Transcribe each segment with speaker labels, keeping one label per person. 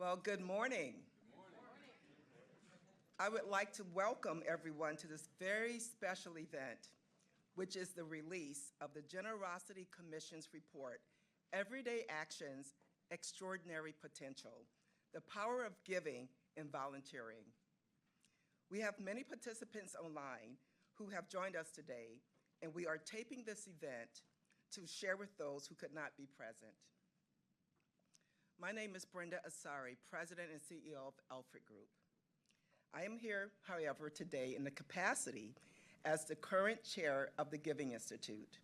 Speaker 1: Well, good morning. I would like to welcome everyone to this very special event, which is the release of the Generosity Commission's report, Everyday Actions, Extraordinary Potential, the Power of Giving and Volunteering. We have many participants online who have joined us today, and we are taping this event to share with those who could not be present. My name is Brenda Asari, President and CEO of Alfred Group. I am here, however, today in the capacity as the current chair of the Giving Institute,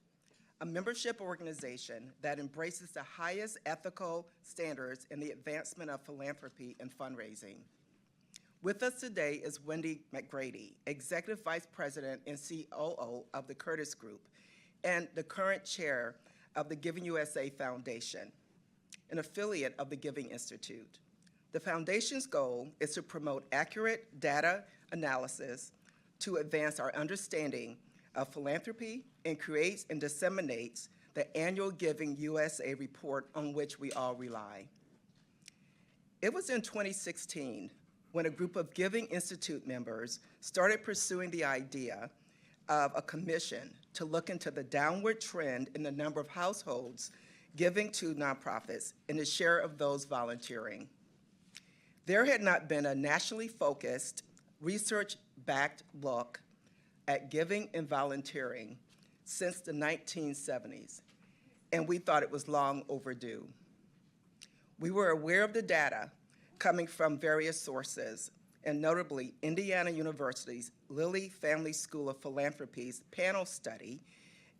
Speaker 1: a membership organization that embraces the highest ethical standards in the advancement of philanthropy and fundraising. With us today is Wendy McGrady, Executive Vice President and COO of the Curtis Group, and the current chair of the Giving USA Foundation, an affiliate of the Giving Institute. The foundation's goal is to promote accurate data analysis to advance our understanding of philanthropy and creates and disseminates the annual Giving USA report on which we all rely. It was in 2016 when a group of Giving Institute members started pursuing the idea of a commission to look into the downward trend in the number of households giving to nonprofits and the share of those volunteering. There had not been a nationally focused, research-backed look at giving and volunteering since the 1970s, and we thought it was long overdue. We were aware of the data coming from various sources, and notably Indiana University's Lilly Family School of Philanthropy's panel study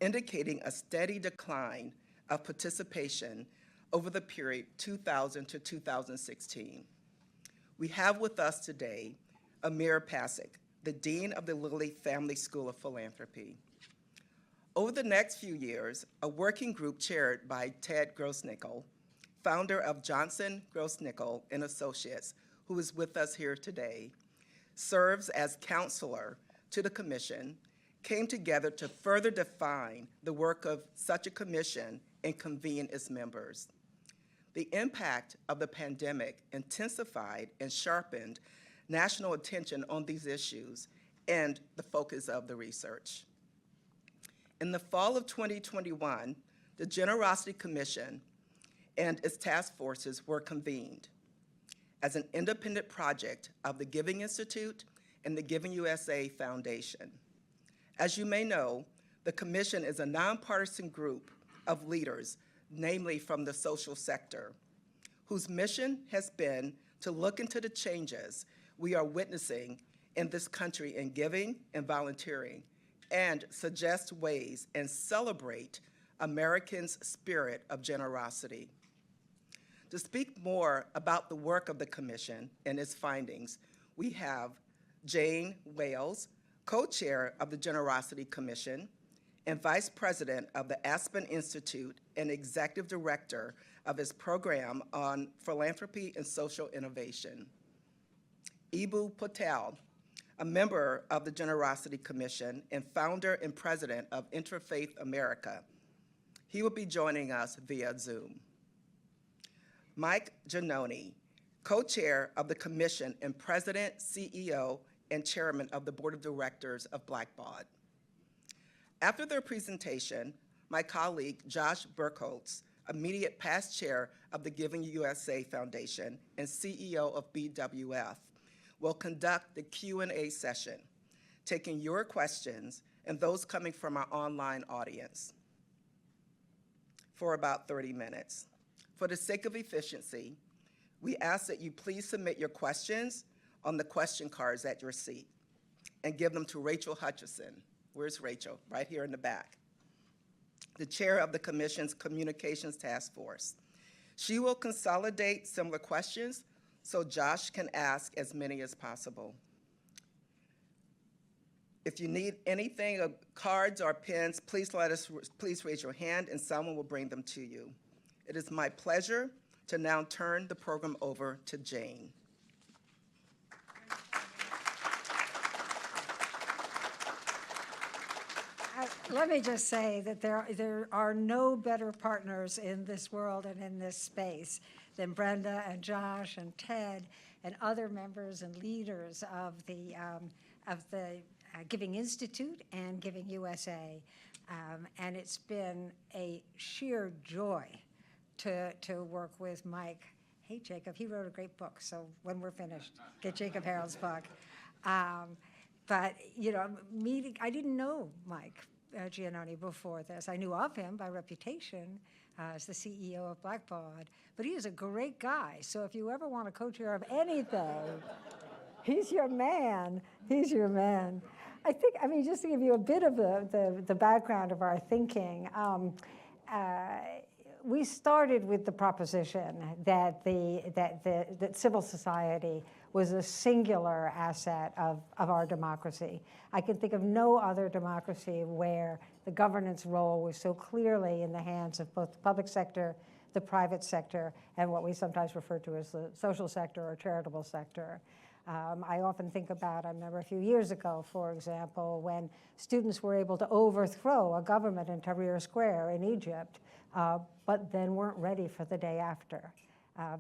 Speaker 1: indicating a steady decline of participation over the period 2000 to 2016. We have with us today Amir Pasek, the Dean of the Lilly Family School of Philanthropy. Over the next few years, a working group chaired by Ted Grossnickel, founder of Johnson, Grossnickel and Associates, who is with us here today, serves as counselor to the commission, came together to further define the work of such a commission and convene its members. The impact of the pandemic intensified and sharpened national attention on these issues and the focus of the research. In the fall of 2021, the Generosity Commission and its task forces were convened as an independent project of the Giving Institute and the Giving USA Foundation. As you may know, the commission is a nonpartisan group of leaders, namely from the social sector, whose mission has been to look into the changes we are witnessing in this country in giving and volunteering, and suggest ways and celebrate Americans' spirit of generosity. To speak more about the work of the commission and its findings, we have Jane Wales, co-chair of the Generosity Commission and vice president of the Aspen Institute and executive director of its program on philanthropy and social innovation. Eboo Patel, a member of the Generosity Commission and founder and president of Interfaith America. He will be joining us via Zoom. Mike Giannone, co-chair of the commission and president, CEO, and chairman of the board of directors of Blackbaud. After their presentation, my colleague Josh Burkholz, immediate past chair of the Giving USA Foundation and CEO of BWF, will conduct the Q&A session, taking your questions and those coming from our online audience for about 30 minutes. For the sake of efficiency, we ask that you please submit your questions on the question cards at your seat and give them to Rachel Hutchison. Where's Rachel? Right here in the back. The chair of the commission's communications task force. She will consolidate similar questions so Josh can ask as many as possible. If you need anything, cards or pens, please raise your hand and someone will bring them to you. It is my pleasure to now turn the program over to Jane.
Speaker 2: Let me just say that there are no better partners in this world and in this space then Brenda and Josh and Ted and other members and leaders of the Giving Institute and Giving USA. And it's been a sheer joy to work with Mike. Hey, Jacob, he wrote a great book, so when we're finished, get Jacob Harold's book. But, you know, I didn't know Mike Giannone before this. I knew of him by reputation as the CEO of Blackbaud, but he is a great guy. So if you ever want a co-chair of anything, he's your man. He's your man. I mean, just to give you a bit of the background of our thinking, we started with the proposition that that civil society was a singular asset of our democracy. I can think of no other democracy where the governance role was so clearly in the hands of both the public sector, the private sector, and what we sometimes refer to as the social sector or charitable sector. I often think about, I remember a few years ago, for example, when students were able to overthrow a government in Tahrir Square in Egypt, but then weren't ready for the day after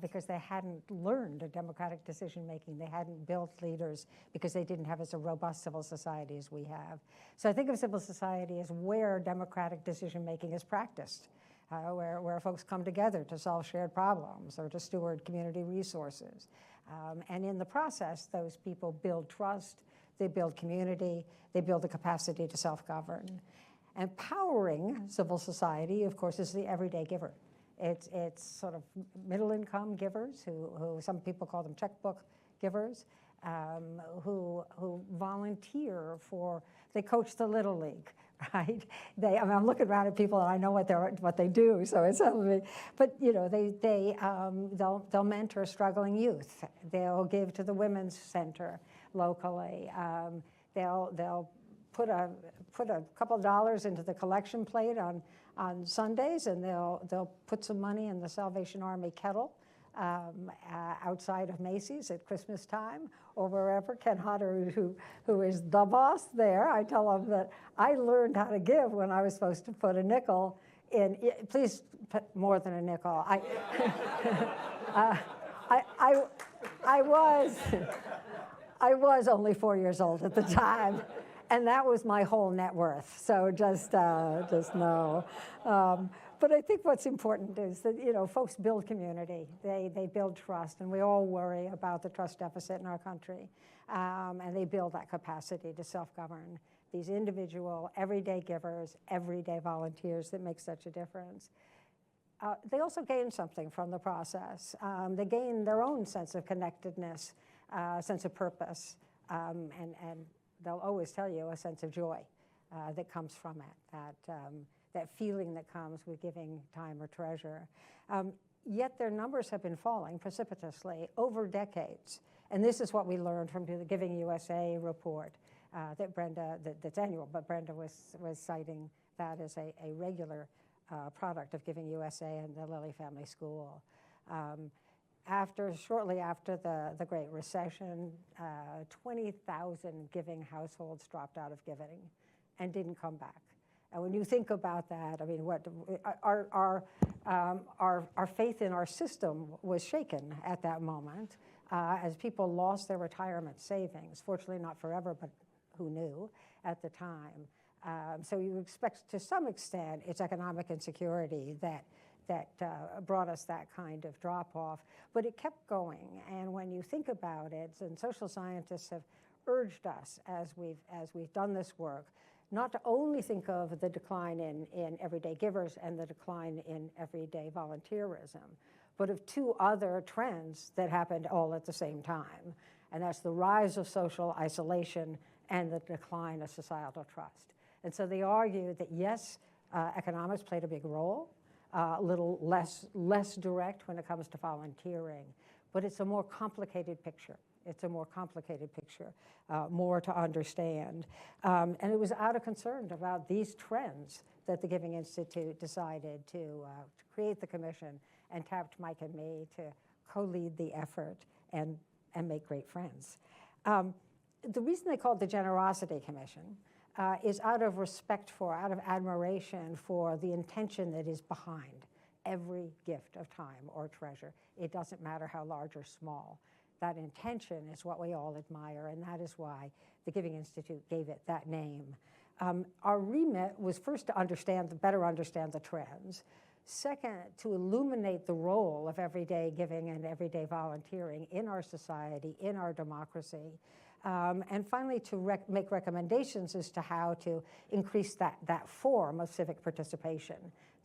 Speaker 2: because they hadn't learned a democratic decision-making. They hadn't built leaders because they didn't have as a robust civil society as we have. So I think of civil society as where democratic decision-making is practiced. Where folks come together to solve shared problems or to steward community resources. And in the process, those people build trust, they build community, they build the capacity to self-govern. And powering civil society, of course, is the everyday giver. It's sort of middle-income givers, who some people call them checkbook givers, who volunteer they coach the Little League. Right? I mean, I'm looking around at people and I know what they do, so it's me. But you know, they'll mentor struggling youth. They'll give to the Women's Center locally. They'll put a couple of dollars into the collection plate on Sundays, and they'll put some money in the Salvation Army kettle outside of Macy's at Christmas time or wherever. Ken Hodder, who is the boss there, I tell him that I learned how to give when I was supposed to put a nickel in. Please put more than a nickel. I was only 4 years old at the time. And that was my whole net worth. So just know. But I think what's important is that, you know, folks build community. They build trust, and we all worry about the trust deficit in our country. And they build that capacity to self-govern. These individual, everyday givers, everyday volunteers that make such a difference. They also gain something from the process. They gain their own sense of connectedness, sense of purpose, and they'll always tell you a sense of joy that comes from it, that feeling that comes with giving time or treasure. Yet their numbers have been falling precipitously over decades. And this is what we learned from the Giving USA report that's annual, but Brenda was citing that as a regular product of Giving USA and the Lilly Family School. Shortly after the Great Recession, 20,000 giving households dropped out of giving and didn't come back. And when you think about that, I mean, our faith in our system was shaken at that moment as people lost their retirement savings. Fortunately, not forever, but who knew at the time. So you expect, to some extent, it's economic insecurity that brought us that kind of drop-off. But it kept going, and when you think about it, and social scientists have urged us as we've done this work, not to only think of the decline in everyday givers and the decline in everyday volunteerism, but of two other trends that happened all at the same time. And that's the rise of social isolation and the decline of societal trust. And so they argue that yes, economics played a big role, a little less direct when it comes to volunteering, but it's a more complicated picture. It's a more complicated picture, more to understand. And it was out of concern about these trends that the Giving Institute decided to create the commission and tapped Mike and me to co-lead the effort and make great friends. The reason they called the Generosity Commission is out of respect for, out of admiration for the intention that is behind every gift of time or treasure. It doesn't matter how large or small. That intention is what we all admire, and that is why the Giving Institute gave it that name. Our remit was first to better understand the trends. Second, to illuminate the role of everyday giving and everyday volunteering in our society, in our democracy. And finally, to make recommendations as to how to increase that form of civic participation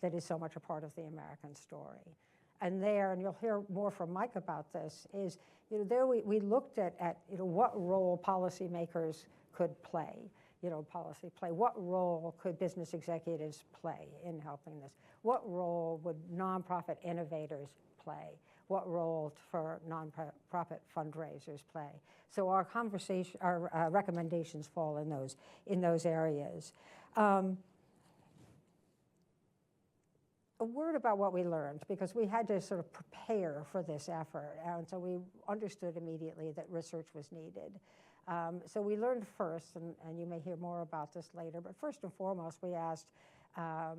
Speaker 2: that is so much a part of the American story. And you'll hear more from Mike about this, is there we looked at what role policymakers could play. What role could business executives play in helping this? What role would nonprofit innovators play? What role for nonprofit fundraisers play? So our recommendations fall in those areas. A word about what we learned, because we had to sort of prepare for this effort, and so we understood immediately that research was needed. So we learned first, and you may hear more about this later, but first and foremost, we asked, let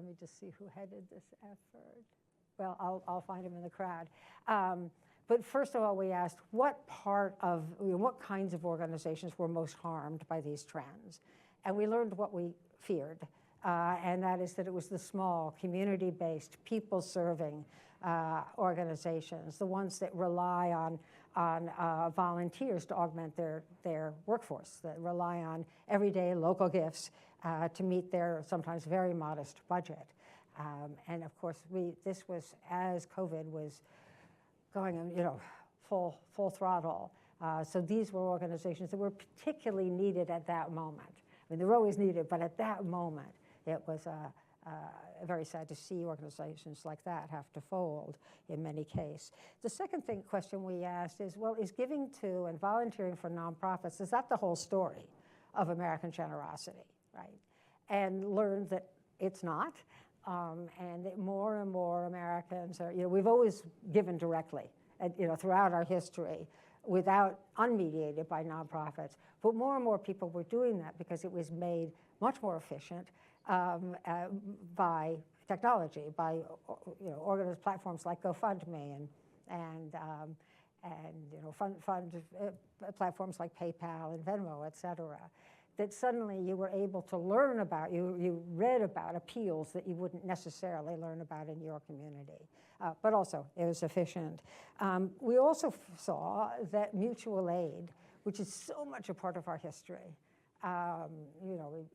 Speaker 2: me just see who headed this effort. Well, I'll find him in the crowd. But first of all, we asked what kinds of organizations were most harmed by these trends. And we learned what we feared, and that is that it was the small, community-based, people-serving organizations, the ones that rely on volunteers to augment their workforce, that rely on everyday local gifts to meet their sometimes very modest budget. And of course, this was as COVID was going, full throttle. So these were organizations that were particularly needed at that moment. I mean, they were always needed, but at that moment, it was very sad to see organizations like that have to fold in many cases. The second question we asked is, is giving to and volunteering for nonprofits, is that the whole story of American generosity, right? And learned that it's not, and that more and more Americans are, we've always given directly, throughout our history, unmediated by nonprofits, but more and more people were doing that because it was made much more efficient by technology, by organized platforms like GoFundMe and platforms like PayPal and Venmo, et cetera, that suddenly you were able to learn about, you read about appeals that you wouldn't necessarily learn about in your community. But also, it was efficient. We also saw that mutual aid, which is so much a part of our history,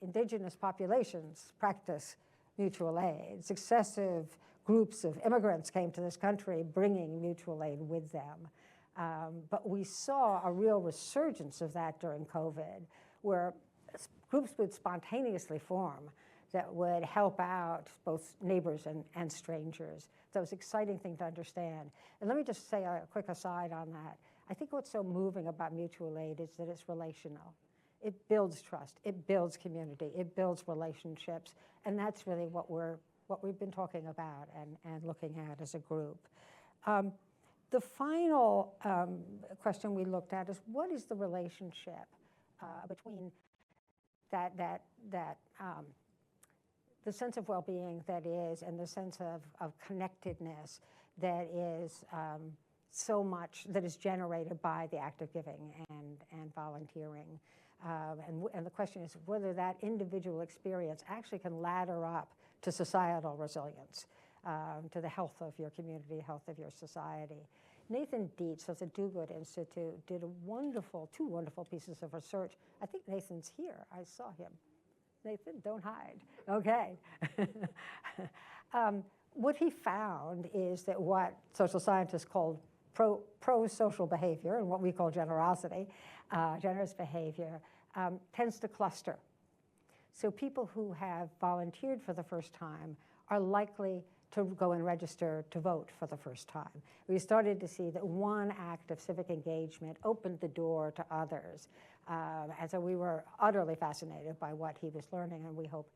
Speaker 2: indigenous populations practice mutual aid. Successive groups of immigrants came to this country bringing mutual aid with them. But we saw a real resurgence of that during COVID, where groups would spontaneously form that would help out both neighbors and strangers. So it was an exciting thing to understand. And let me just say a quick aside on that. I think what's so moving about mutual aid is that it's relational. It builds trust, it builds community, it builds relationships, and that's really what we've been talking about and looking at as a group. The final question we looked at is, what is the relationship between the sense of well-being that is, and the sense of connectedness that is so much that is generated by the act of giving and volunteering. And the question is whether that individual experience actually can ladder up to societal resilience, to the health of your community, health of your society. Nathan Dietz of the Do Good Institute did two wonderful pieces of research. I think Nathan's here. I saw him. Nathan, don't hide. Okay. What he found is that what social scientists call pro-social behavior, and what we call generosity, generous behavior, tends to cluster. So people who have volunteered for the first time are likely to go and register to vote for the first time. We started to see that one act of civic engagement opened the door to others. And so we were utterly fascinated by what he was learning, and we hope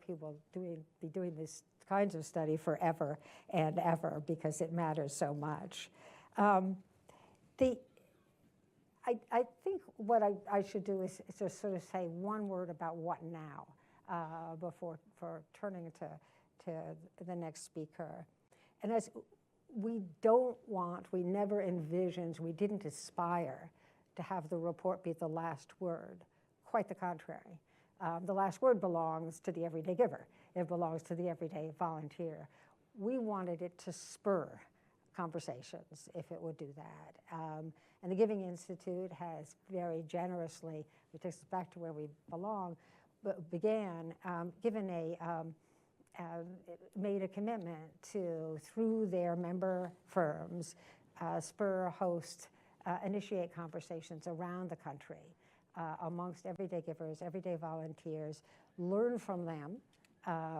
Speaker 2: he will be doing these kinds of study forever and ever, because it matters so much. I think what I should do is to sort of say one word about what now, before turning to to the next speaker. And as we never envisioned, we didn't aspire to have the report be the last word. Quite the contrary. The last word belongs to the everyday giver. It belongs to the everyday volunteer. We wanted it to spur conversations, if it would do that. And the Giving Institute has very generously, which takes us back to where we began, made a commitment to, through their member firms, spur, host, initiate conversations around the country amongst everyday givers, everyday volunteers, learn from them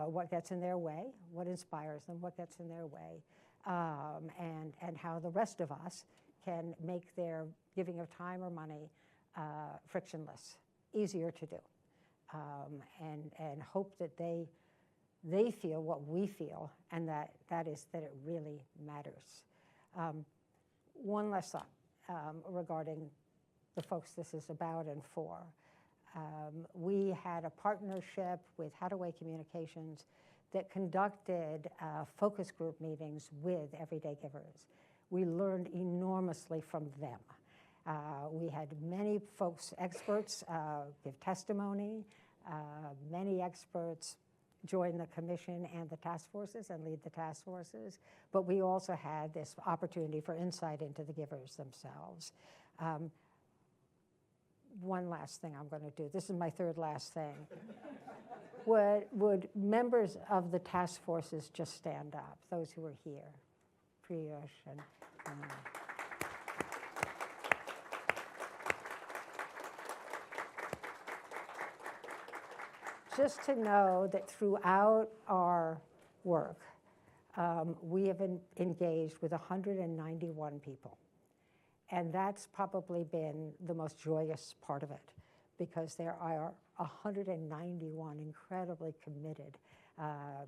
Speaker 2: what gets in their way, what inspires them, what gets in their way, and how the rest of us can make their giving of time or money frictionless, easier to do, and hope that they feel what we feel, and that is that it really matters. One last thought regarding the folks this is about and for. We had a partnership with Hadaway Communications that conducted focus group meetings with everyday givers. We learned enormously from them. We had many folks, experts, give testimony. Many experts join the commission and the task forces and lead the task forces. But we also had this opportunity for insight into the givers themselves. One last thing I'm going to do. This is my third last thing. Would members of the task forces just stand up, those who are here? Priyush and just to know that throughout our work, we have engaged with 191 people. And that's probably been the most joyous part of it, because there are 191 incredibly committed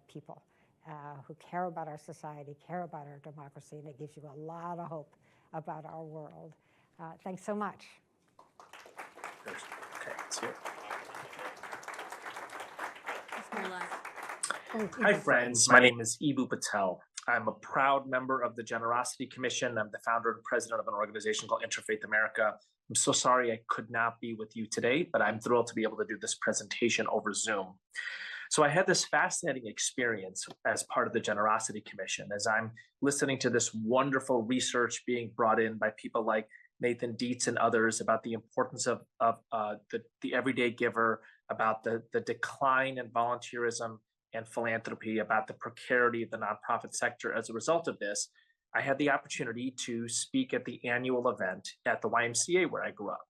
Speaker 2: people who care about our society, care about our democracy, and it gives you a lot of hope about our world. Thanks so much.
Speaker 3: Okay, let's hear it. Hi, friends. My name is Eboo Patel. I'm a proud member of the Generosity Commission. I'm the founder and president of an organization called Interfaith America. I'm so sorry I could not be with you today, but I'm thrilled to be able to do this presentation over Zoom. So I had this fascinating experience as part of the Generosity Commission, as I'm listening to this wonderful research being brought in by people like Nathan Dietz and others about the importance of the everyday giver, about the decline in volunteerism and philanthropy, about the precarity of the nonprofit sector. As a result of this, I had the opportunity to speak at the annual event at the YMCA where I grew up.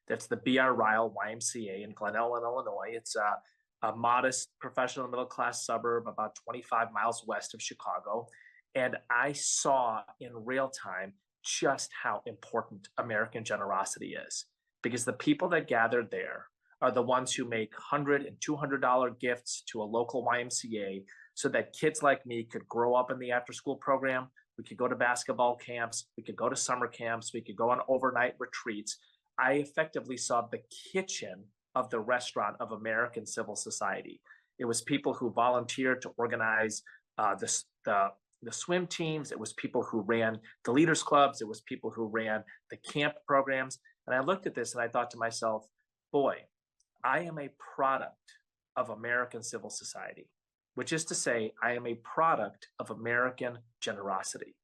Speaker 3: That's the B.R. Ryle YMCA in Glen Ellen, Illinois. It's a modest professional middle-class suburb about 25 miles west of Chicago. And I saw in real time just how important American generosity is, because the people that gathered there are the ones who make $100 and $200 gifts to a local YMCA so that kids like me could grow up in the after-school program. We could go to basketball camps. We could go to summer camps. We could go on overnight retreats. I effectively saw the kitchen of the restaurant of American civil society. It was people who volunteered to organize the swim teams. It was people who ran the leaders clubs. It was people who ran the camp programs. And I looked at this and I thought to myself, boy, I am a product of American civil society, which is to say, I am a product of American generosity.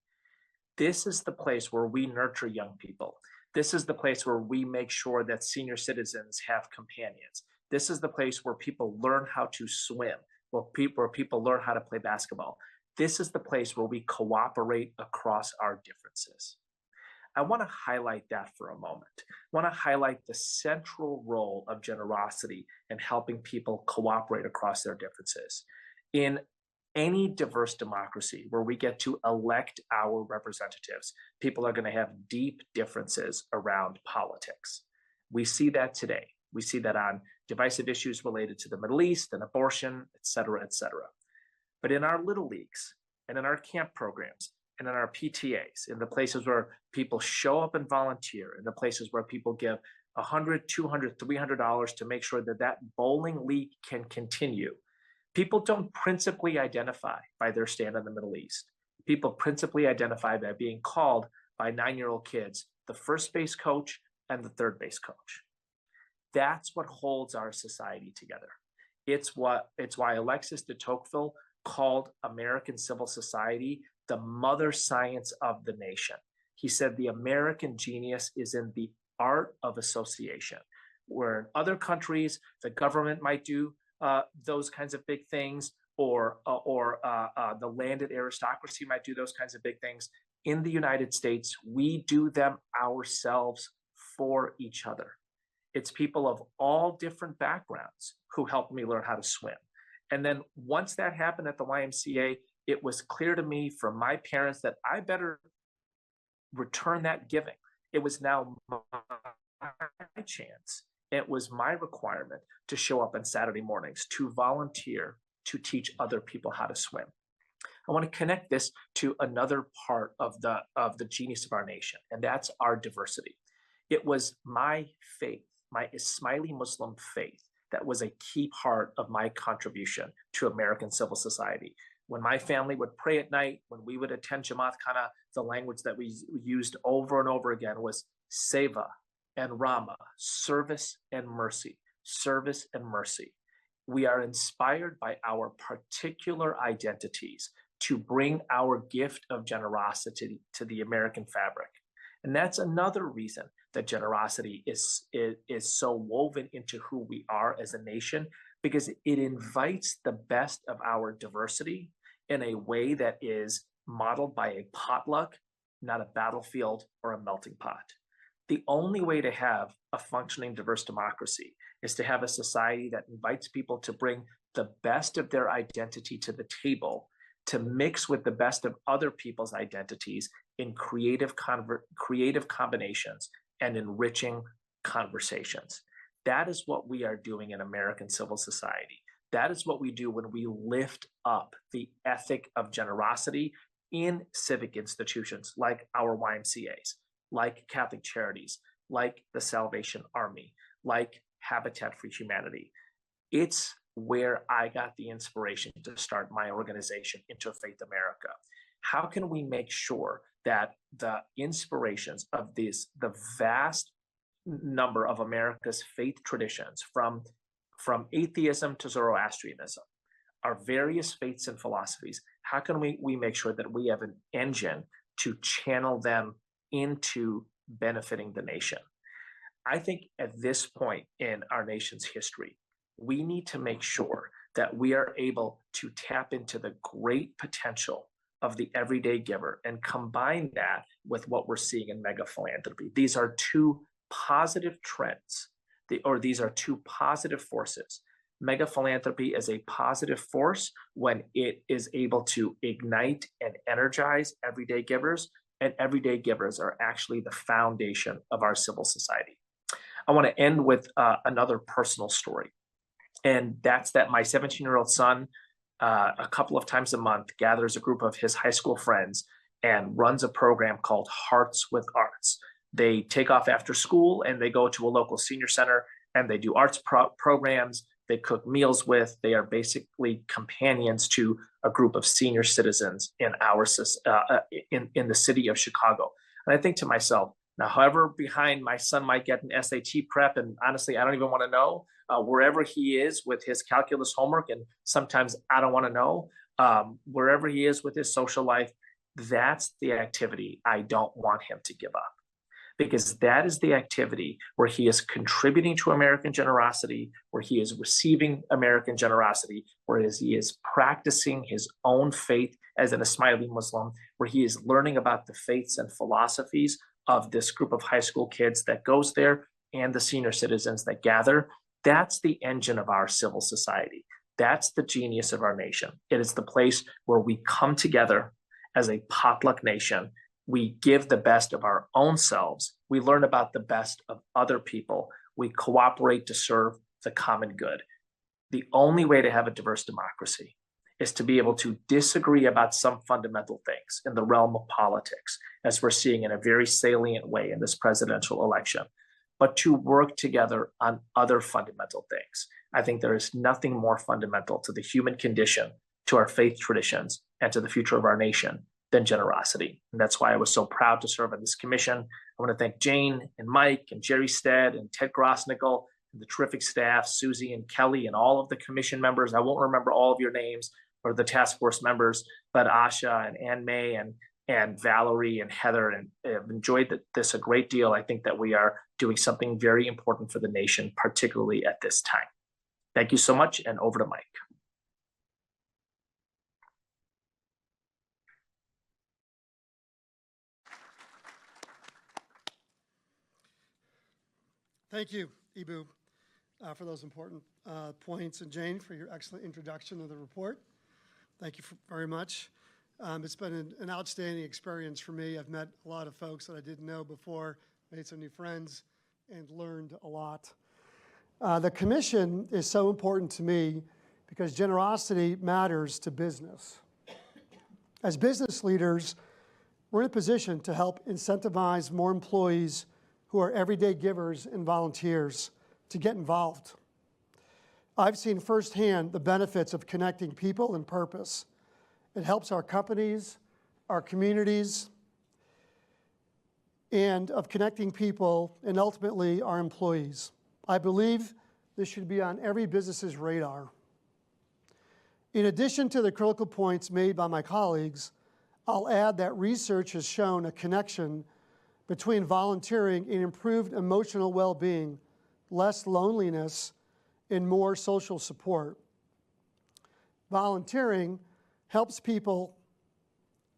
Speaker 3: This is the place where we nurture young people. This is the place where we make sure that senior citizens have companions. This is the place where people learn how to swim, where people learn how to play basketball. This is the place where we cooperate across our differences. I want to highlight that for a moment. I want to highlight the central role of generosity in helping people cooperate across their differences. In any diverse democracy where we get to elect our representatives, people are going to have deep differences around politics. We see that today. We see that on divisive issues related to the Middle East and abortion, et cetera, et cetera. But in our little leagues and in our camp programs and in our PTAs, in the places where people show up and volunteer, in the places where people give $100, $200, $300 to make sure that that bowling league can continue, People don't principally identify by their stand in the Middle East. People principally identify by being called by 9-year-old kids the first base coach and the third base coach. That's what holds our society together. It's why Alexis de Tocqueville called American civil society the mother science of the nation. He said the American genius is in the art of association, where in other countries, the government might do those kinds of big things, or the landed aristocracy might do those kinds of big things. In the United States, we do them ourselves for each other. It's people of all different backgrounds who helped me learn how to swim. And then once that happened at the YMCA, it was clear to me from my parents that I better return that giving. It was now my chance. It was my requirement to show up on Saturday mornings, to volunteer, to teach other people how to swim. I want to connect this to another part of the genius of our nation, and that's our diversity. It was my faith, my Ismaili Muslim faith, that was a key part of my contribution to American civil society. When my family would pray at night, when we would attend Jamaat Khana, the language that we used over and over again was Seva and Rama, service and mercy, service and mercy. We are inspired by our particular identities to bring our gift of generosity to the American fabric. And that's another reason that generosity is so woven into who we are as a nation, because it invites the best of our diversity in a way that is modeled by a potluck, not a battlefield or a melting pot. The only way to have a functioning diverse democracy is to have a society that invites people to bring the best of their identity to the table, to mix with the best of other people's identities in creative combinations and enriching conversations. That is what we are doing in American civil society. That is what we do when we lift up the ethic of generosity in civic institutions like our YMCAs, like Catholic Charities, like the Salvation Army, like Habitat for Humanity. It's where I got the inspiration to start my organization, Interfaith America. How can we make sure that the inspirations of the vast number of America's faith traditions, from atheism to Zoroastrianism, our various faiths and philosophies, how can we make sure that we have an engine to channel them into benefiting the nation? I think at this point in our nation's history, we need to make sure that we are able to tap into the great potential of the everyday giver and combine that with what we're seeing in mega philanthropy. These are two positive trends, these are two positive forces. Mega philanthropy is a positive force when it is able to ignite and energize everyday givers, and everyday givers are actually the foundation of our civil society. I want to end with another personal story. And that's that my 17-year-old son, a couple of times a month, gathers a group of his high school friends and runs a program called Hearts with Arts. They take off after school and they go to a local senior center and they do arts programs. They cook meals with. They are basically companions to a group of senior citizens in in the city of Chicago. And I think to myself, now, however behind my son might get in SAT prep, and honestly, I don't even want to know, wherever he is with his calculus homework, and sometimes I don't want to know, wherever he is with his social life, that's the activity I don't want him to give up. Because that is the activity where he is contributing to American generosity, where he is receiving American generosity, whereas he is practicing his own faith as an Ismaili Muslim, where he is learning about the faiths and philosophies of this group of high school kids that goes there and the senior citizens that gather. That's the engine of our civil society. That's the genius of our nation. It is the place where we come together as a potluck nation. We give the best of our own selves. We learn about the best of other people. We cooperate to serve the common good. The only way to have a diverse democracy is to be able to disagree about some fundamental things in the realm of politics, as we're seeing in a very salient way in this presidential election, but to work together on other fundamental things. I think there is nothing more fundamental to the human condition, to our faith traditions, and to the future of our nation than generosity. And that's why I was so proud to serve on this commission. I want to thank Jane and Mike and Jerry Stead and Ted Grossnickel and the terrific staff, Susie and Kelly and all of the commission members. I won't remember all of your names or the task force members, but Asha and Ann May and Valerie and Heather, and I've enjoyed this a great deal. I think that we are doing something very important for the nation, particularly at this time. Thank you so much, and over to Mike.
Speaker 4: Thank you, Ibu, for those important points, and Jane, for your excellent introduction of the report. Thank you very much. It's been an outstanding experience for me. I've met a lot of folks that I didn't know before, made some new friends, and learned a lot. The commission is so important to me because generosity matters to business. As business leaders, we're in a position to help incentivize more employees who are everyday givers and volunteers to get involved. I've seen firsthand the benefits of connecting people and purpose. It helps our companies, our communities, and of connecting people and ultimately our employees. I believe this should be on every business's radar. In addition to the critical points made by my colleagues, I'll add that research has shown a connection between volunteering and improved emotional well-being, less loneliness, and more social support. Volunteering helps people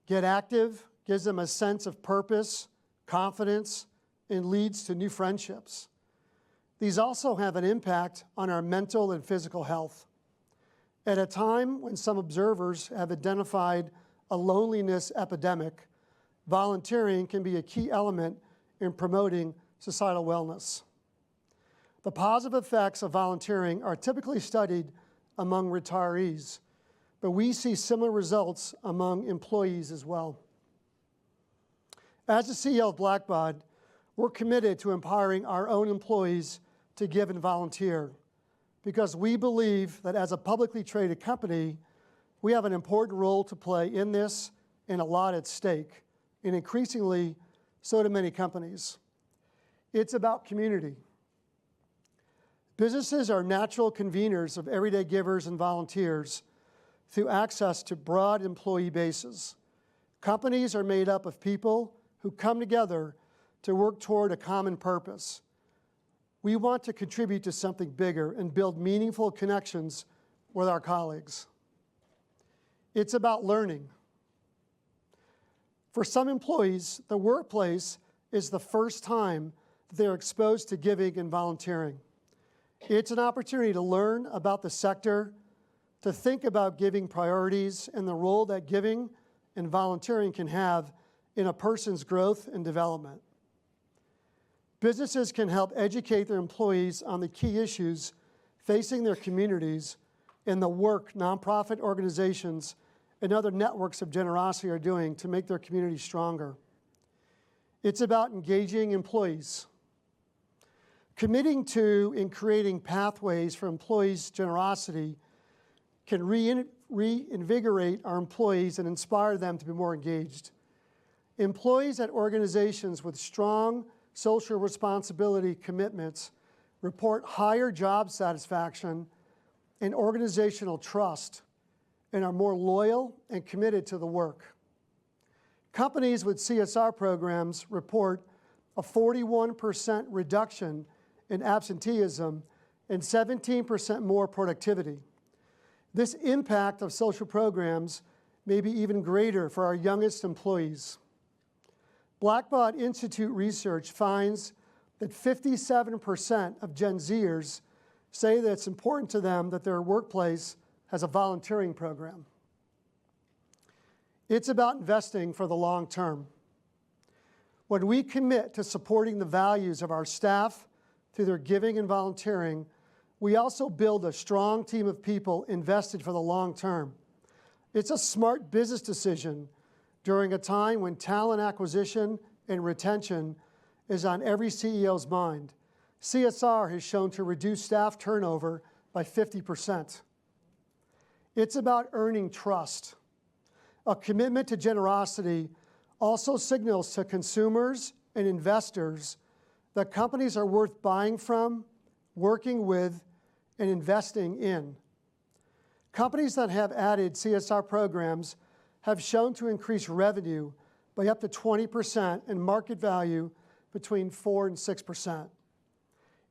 Speaker 4: get active, gives them a sense of purpose, confidence, and leads to new friendships. These also have an impact on our mental and physical health. At a time when some observers have identified a loneliness epidemic, volunteering can be a key element in promoting societal wellness. The positive effects of volunteering are typically studied among retirees, but we see similar results among employees as well. As the CEO of Blackbaud, we're committed to empowering our own employees to give and volunteer because we believe that as a publicly traded company, we have an important role to play in this and a lot at stake, and increasingly, so do many companies. It's about community. Businesses are natural conveners of everyday givers and volunteers through access to broad employee bases. Companies are made up of people who come together to work toward a common purpose. We want to contribute to something bigger and build meaningful connections with our colleagues. It's about learning. For some employees, the workplace is the first time they're exposed to giving and volunteering. It's an opportunity to learn about the sector, to think about giving priorities and the role that giving and volunteering can have in a person's growth and development. Businesses can help educate their employees on the key issues facing their communities and the work nonprofit organizations and other networks of generosity are doing to make their community stronger. It's about engaging employees. Committing to and creating pathways for employees' generosity can reinvigorate our employees and inspire them to be more engaged. Employees at organizations with strong social responsibility commitments report higher job satisfaction and organizational trust and are more loyal and committed to the work. Companies with CSR programs report a 41% reduction in absenteeism and 17% more productivity. This impact of social programs may be even greater for our youngest employees. Blackbaud Institute research finds that 57% of Gen Zers say that it's important to them that their workplace has a volunteering program. It's about investing for the long term. When we commit to supporting the values of our staff through their giving and volunteering, we also build a strong team of people invested for the long term. It's a smart business decision during a time when talent acquisition and retention is on every CEO's mind. CSR has shown to reduce staff turnover by 50%. It's about earning trust. A commitment to generosity also signals to consumers and investors that companies are worth buying from, working with, and investing in. Companies that have added CSR programs have shown to increase revenue by up to 20% and market value between 4 and 6%.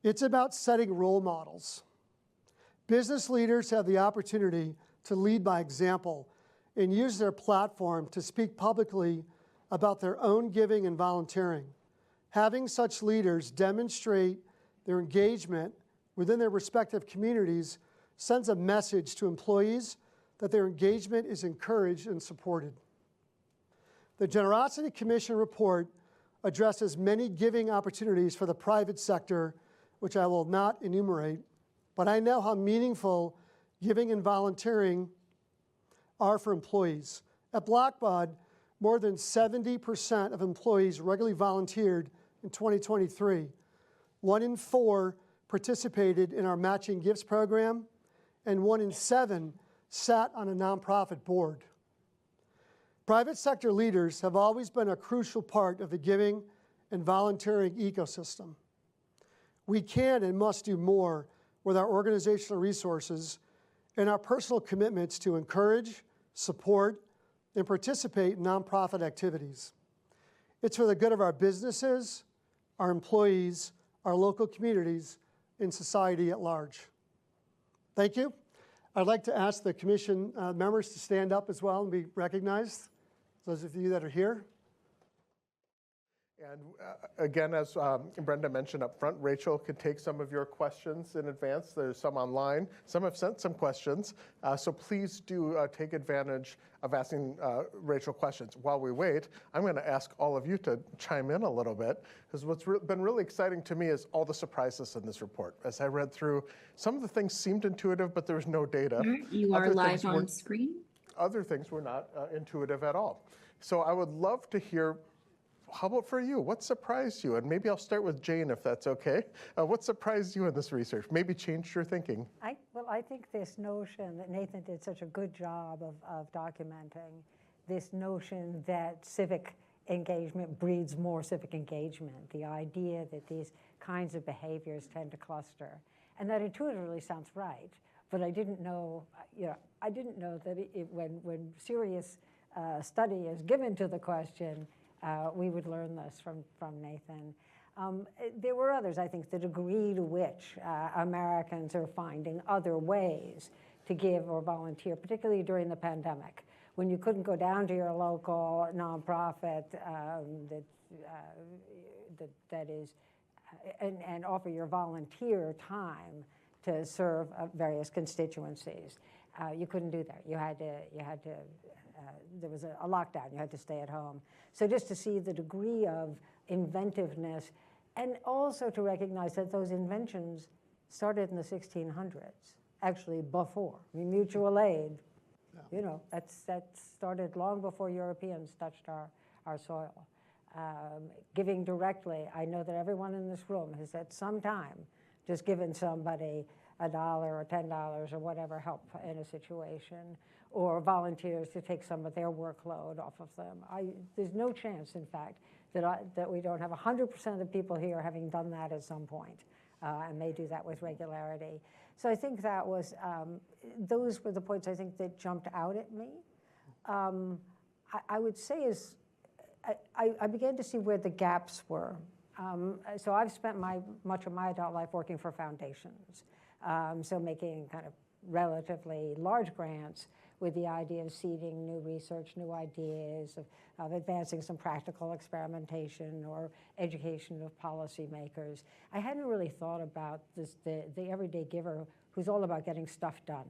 Speaker 4: It's about setting role models. Business leaders have the opportunity to lead by example and use their platform to speak publicly about their own giving and volunteering. Having such leaders demonstrate their engagement within their respective communities sends a message to employees that their engagement is encouraged and supported. The Generosity Commission report addresses many giving opportunities for the private sector, which I will not enumerate, but I know how meaningful giving and volunteering are for employees. At Blackbaud, more than 70% of employees regularly volunteered in 2023. 1 in 4 participated in our matching gifts program, and 1 in 7 sat on a nonprofit board. Private sector leaders have always been a crucial part of the giving and volunteering ecosystem. We can and must do more with our organizational resources and our personal commitments to encourage, support, and participate in nonprofit activities. It's for the good of our businesses, our employees, our local communities, and society at large. Thank you. I'd like to ask the commission members to stand up as well and be recognized, those of you that are here.
Speaker 5: And again, as Brenda mentioned up front, Rachel could take some of your questions in advance. There's some online. Some have sent some questions. So please do take advantage of asking Rachel questions. While we wait, I'm going to ask all of you to chime in a little bit, because what's been really exciting to me is all the surprises in this report. As I read through, some of the things seemed intuitive, but there was no data.
Speaker 6: You are live on screen.
Speaker 5: Other things were not intuitive at all. So I would love to hear, how about for you? What surprised you? And maybe I'll start with Jane, if that's okay. What surprised you in this research? Maybe changed your thinking?
Speaker 2: Well, I think this notion that Nathan did such a good job of documenting, this notion that civic engagement breeds more civic engagement, the idea that these kinds of behaviors tend to cluster, and that intuitively sounds right. But I didn't know, I didn't know that when serious study is given to the question, we would learn this from Nathan. There were others, I think, the degree to which Americans are finding other ways to give or volunteer, particularly during the pandemic, when you couldn't go down to your local nonprofit that is, and offer your volunteer time to serve various constituencies. You couldn't do that. You had to. There was a lockdown. You had to stay at home. So just to see the degree of inventiveness, and also to recognize that those inventions started in the 1600s, actually before. I mean, mutual aid, that started long before Europeans touched our soil. Giving directly, I know that everyone in this room has at some time just given somebody $1 or $10 or whatever help in a situation, or volunteers to take some of their workload off of them. There's no chance, in fact, that we don't have 100% of the people here having done that at some point, and may do that with regularity. So I think that was, those were the points I think that jumped out at me. I would say I began to see where the gaps were. So I've spent much of my adult life working for foundations, so making kind of relatively large grants with the idea of seeding new research, new ideas, of advancing some practical experimentation or education of policymakers. I hadn't really thought about this, the everyday giver who's all about getting stuff done,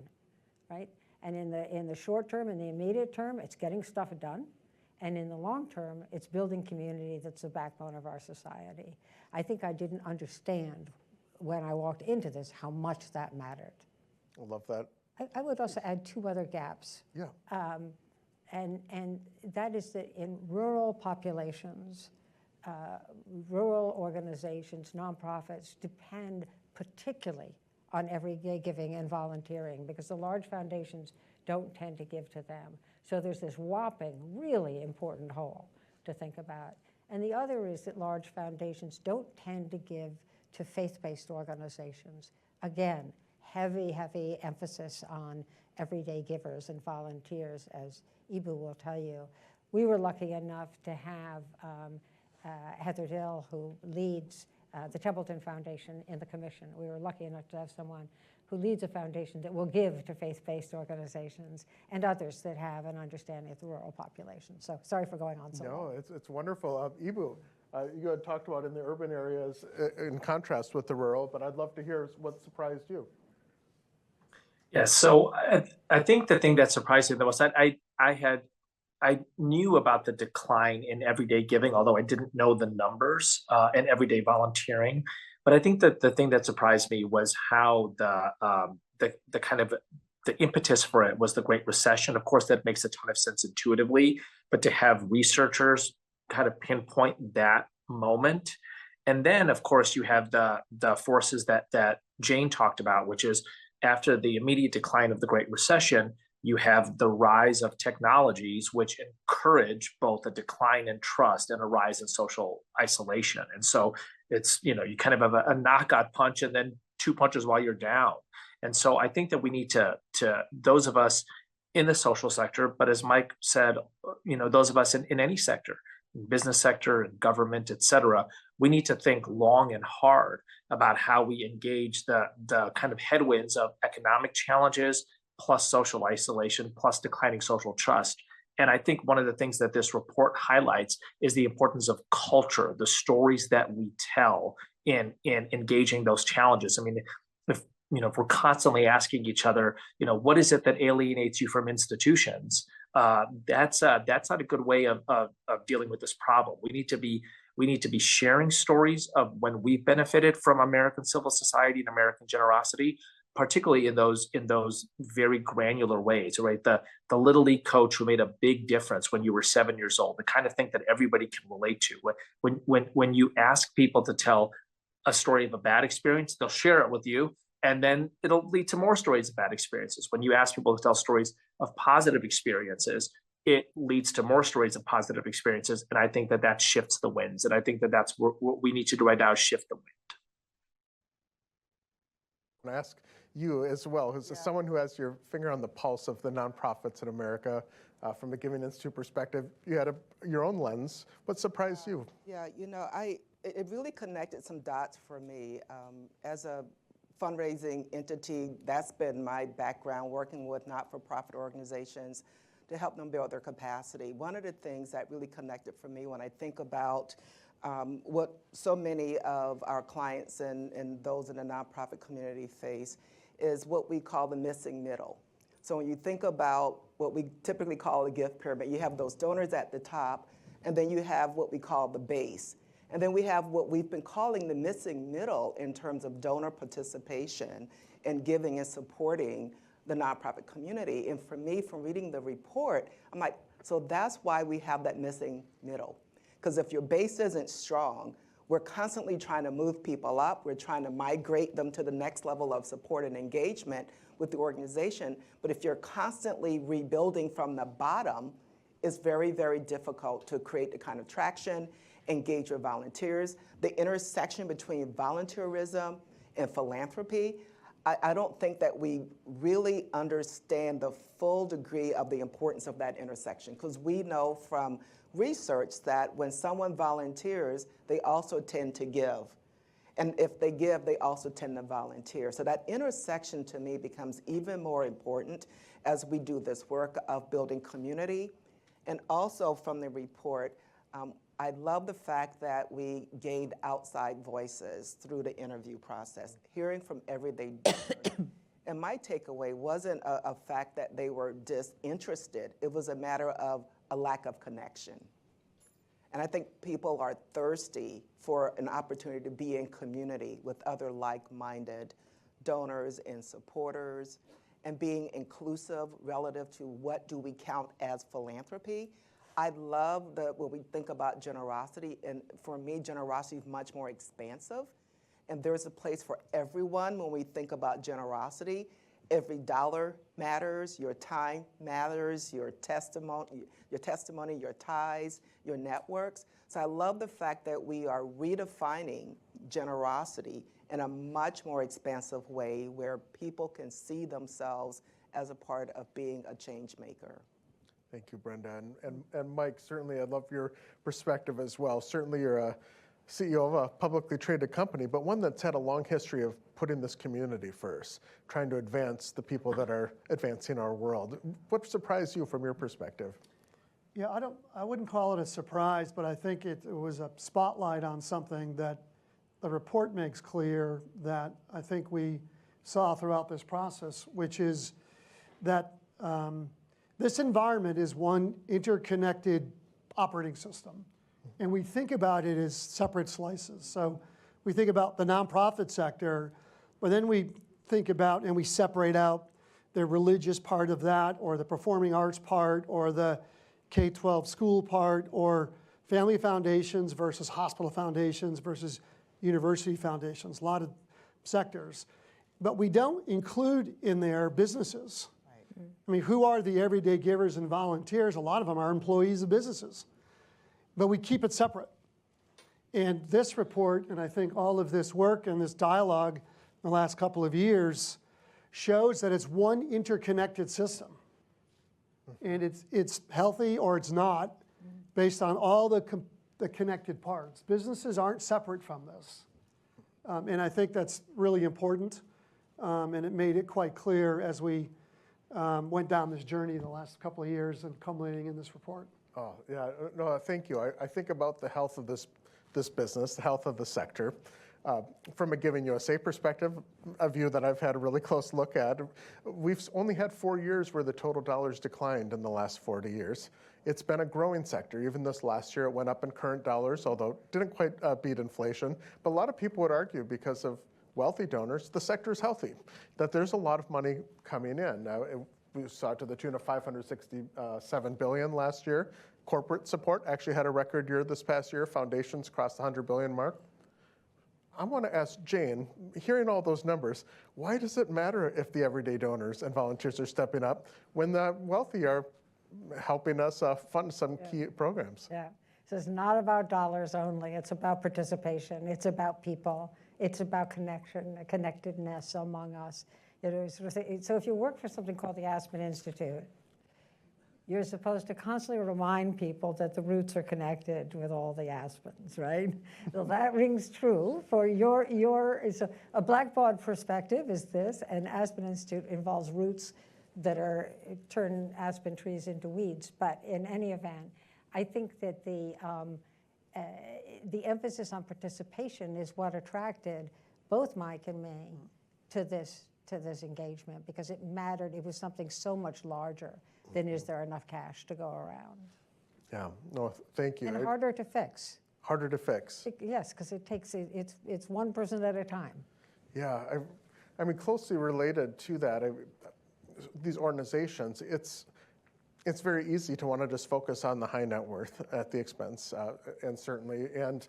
Speaker 2: right? And in the short term, in the immediate term, it's getting stuff done. And in the long term, it's building community that's the backbone of our society. I think I didn't understand when I walked into this how much that mattered.
Speaker 5: I love that.
Speaker 2: I would also add 2 other gaps.
Speaker 5: Yeah.
Speaker 2: And that is that in rural populations, rural organizations, nonprofits depend particularly on everyday giving and volunteering, because the large foundations don't tend to give to them. So there's this whopping, really important hole to think about. And the other is that large foundations don't tend to give to faith-based organizations. Again, heavy, heavy emphasis on everyday givers and volunteers, as Ibu will tell you. We were lucky enough to have Heather Dill, who leads the Templeton Foundation in the commission. We were lucky enough to have someone who leads a foundation that will give to faith-based organizations and others that have an understanding of the rural population. So sorry for going on so long.
Speaker 5: No, it's wonderful. Ibu, you had talked about in the urban areas in contrast with the rural, but I'd love to hear what surprised you.
Speaker 3: Yeah, so I think the thing that surprised me the most, I knew about the decline in everyday giving, although I didn't know the numbers, and everyday volunteering. But I think that the thing that surprised me was how the kind of the impetus for it was the Great Recession. Of course, that makes a ton of sense intuitively, but to have researchers kind of pinpoint that moment, and then of course you have the forces that Jane talked about, which is after the immediate decline of the Great Recession, you have the rise of technologies which encourage both a decline in trust and a rise in social isolation. And so it's, you kind of have a knockout punch and then 2 punches while you're down. And so I think that we need to those of us in the social sector, but as Mike said, those of us in any sector, business sector and government, et cetera, we need to think long and hard about how we engage the kind of headwinds of economic challenges, plus social isolation, plus declining social trust. And I think one of the things that this report highlights is the importance of culture, the stories that we tell in engaging those challenges. I mean, if we're constantly asking each other, what is it that alienates you from institutions? That's not a good way of dealing with this problem. We need to be sharing stories of when we've benefited from American civil society and American generosity, particularly in those very granular ways, right? The Little League coach who made a big difference when you were 7 years old, the kind of thing that everybody can relate to. When you ask people to tell a story of a bad experience, they'll share it with you, and then it'll lead to more stories of bad experiences. When you ask people to tell stories of positive experiences, it leads to more stories of positive experiences. And I think that shifts the winds. And I think that's what we need to do right now, is shift the wind.
Speaker 5: I want to ask you as well, as someone who has your finger on the pulse of the nonprofits in America, from the Giving Institute perspective, you had your own lens. What surprised you?
Speaker 1: Yeah, it really connected some dots for me. As a fundraising entity, that's been my background, working with not-for-profit organizations to help them build their capacity. One of the things that really connected for me when I think about what so many of our clients and those in the nonprofit community face is what we call the missing middle. So when you think about what we typically call a gift pyramid, you have those donors at the top, and then you have what we call the base. And then we have what we've been calling the missing middle in terms of donor participation and giving and supporting the nonprofit community. And for me, from reading the report, I'm like, so that's why we have that missing middle. Because if your base isn't strong, we're constantly trying to move people up. We're trying to migrate them to the next level of support and engagement with the organization. But if you're constantly rebuilding from the bottom, it's very, very difficult to create the kind of traction, engage your volunteers. The intersection between volunteerism and philanthropy, I don't think that we really understand the full degree of the importance of that intersection, because we know from research that when someone volunteers, they also tend to give. And if they give, they also tend to volunteer. So that intersection to me becomes even more important as we do this work of building community. And also from the report, I love the fact that we gained outside voices through the interview process, hearing from everyday donors. And my takeaway wasn't a fact that they were disinterested. It was a matter of a lack of connection. And I think people are thirsty for an opportunity to be in community with other like-minded donors and supporters, and being inclusive relative to what do we count as philanthropy. I love when we think about generosity, and for me, generosity is much more expansive. and there's a place for everyone when we think about generosity. Every dollar matters, your time matters, your testimony, your ties, your networks. So I love the fact that we are redefining generosity in a much more expansive way where people can see themselves as a part of being a change maker.
Speaker 5: Thank you, Brenda. And Mike, certainly I'd love your perspective as well. Certainly you're a CEO of a publicly traded company, but one that's had a long history of putting this community first, trying to advance the people that are advancing our world. What surprised you from your perspective?
Speaker 4: Yeah, I wouldn't call it a surprise, but I think it was a spotlight on something that the report makes clear that I think we saw throughout this process, which is that this environment is one interconnected operating system. And we think about it as separate slices. So we think about the nonprofit sector, but then we think about and we separate out the religious part of that, or the performing arts part, or the K-12 school part, or family foundations versus hospital foundations versus university foundations, a lot of sectors. But we don't include in there businesses. Right. I mean, who are the everyday givers and volunteers? A lot of them are employees of businesses. But we keep it separate. And this report, and I think all of this work and this dialogue in the last couple of years, shows that it's one interconnected system. And it's healthy or it's not, based on all the connected parts. Businesses aren't separate from this. And I think that's really important. And it made it quite clear as we went down this journey in the last couple of years and culminating in this report.
Speaker 5: Oh, yeah, no, thank you. I think about the health of this business, the health of the sector. From a Giving USA perspective, a view that I've had a really close look at, we've only had 4 years where the total dollars declined in the last 40 years. It's been a growing sector. Even this last year, it went up in current dollars, although it didn't quite beat inflation. But a lot of people would argue, because of wealthy donors, the sector is healthy, that there's a lot of money coming in. Now, we saw to the tune of $567 billion last year. Corporate support actually had a record year this past year. Foundations crossed the $100 billion mark. I want to ask Jane, hearing all those numbers, why does it matter if the everyday donors and volunteers are stepping up when the wealthy are helping us fund some key programs?
Speaker 2: Yeah, so it's not about dollars only. It's about participation. It's about people. It's about connection, connectedness among us. So if you work for something called the Aspen Institute, you're supposed to constantly remind people that the roots are connected with all the Aspens, right? Well, that rings true for it's a Blackbaud perspective is this, and Aspen Institute involves roots that turn aspen trees into weeds. But in any event, I think that the emphasis on participation is what attracted both Mike and me to this engagement, because it mattered. It was something so much larger than is there enough cash to go around.
Speaker 5: Yeah, no, thank you.
Speaker 2: And harder to fix.
Speaker 5: Harder to fix.
Speaker 2: Yes, because it's one person at a time.
Speaker 5: Yeah, I mean, closely related to that, these organizations, it's very easy to want to just focus on the high net worth at the expense, and certainly. And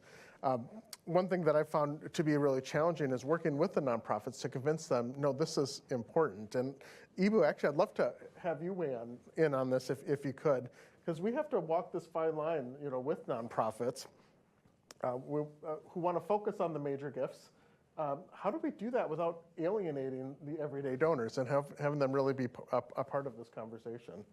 Speaker 5: one thing that I found to be really challenging is working with the nonprofits to convince them, no, this is important. And Ibu, actually, I'd love to have you weigh in on this if you could, because we have to walk this fine line, with nonprofits who want to focus on the major gifts. How do we do that without alienating the everyday donors and having them really be a part of this conversation?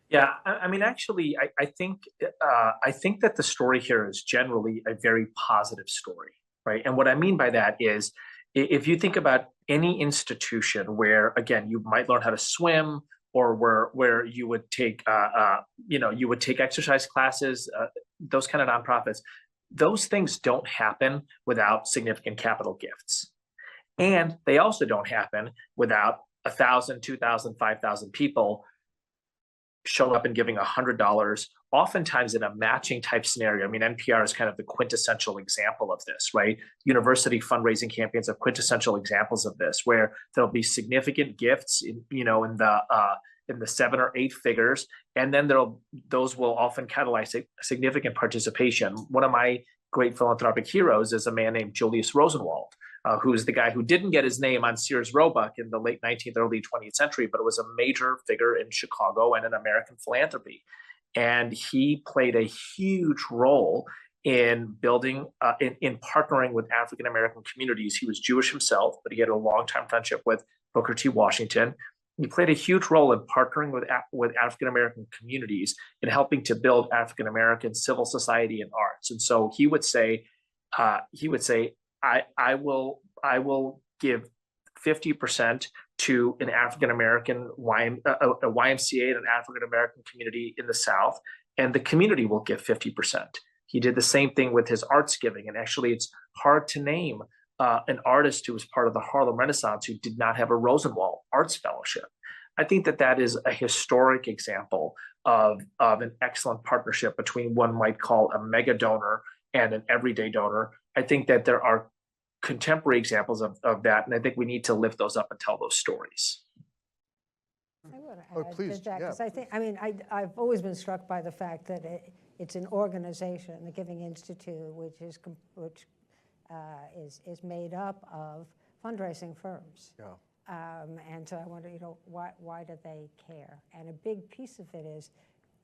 Speaker 3: Yeah, I mean, actually, I think that the story here is generally a very positive story, right? And what I mean by that is, if you think about any institution where, again, you might learn how to swim, or where you would take, you would take exercise classes, those kind of nonprofits, those things don't happen without significant capital gifts, and they also don't happen without 1,000, 2,000, 5,000 people showing up and giving $100, oftentimes in a matching type scenario. I mean, NPR is kind of the quintessential example of this, right? University fundraising campaigns are quintessential examples of this, where there'll be significant gifts, in in the 7 or 8 figures, and then those will often catalyze significant participation. One of my great philanthropic heroes is a man named Julius Rosenwald, who's the guy who didn't get his name on Sears Roebuck in the late 19th, early 20th century, but was a major figure in Chicago and in American philanthropy. And he played a huge role in building, in partnering with African American communities. He was Jewish himself, but he had a long-time friendship with Booker T. Washington. He played a huge role in partnering with African American communities in helping to build African American civil society and arts. And so he would say, I will give 50% to an African American a YMCA and an African American community in the South, and the community will give 50%. He did the same thing with his arts giving, and actually, it's hard to name an artist who was part of the Harlem Renaissance who did not have a Rosenwald Arts Fellowship. I think that is a historic example of an excellent partnership between one might call a mega donor and an everyday donor. I think that there are contemporary examples of that, and I think we need to lift those up and tell those stories.
Speaker 2: I want to
Speaker 5: Oh,
Speaker 2: add
Speaker 5: please,
Speaker 2: to that,
Speaker 5: yeah.
Speaker 2: because I've always been struck by the fact that it's an organization, the Giving Institute, which is made up of fundraising firms.
Speaker 5: Yeah.
Speaker 2: And so I wonder, why do they care? And a big piece of it is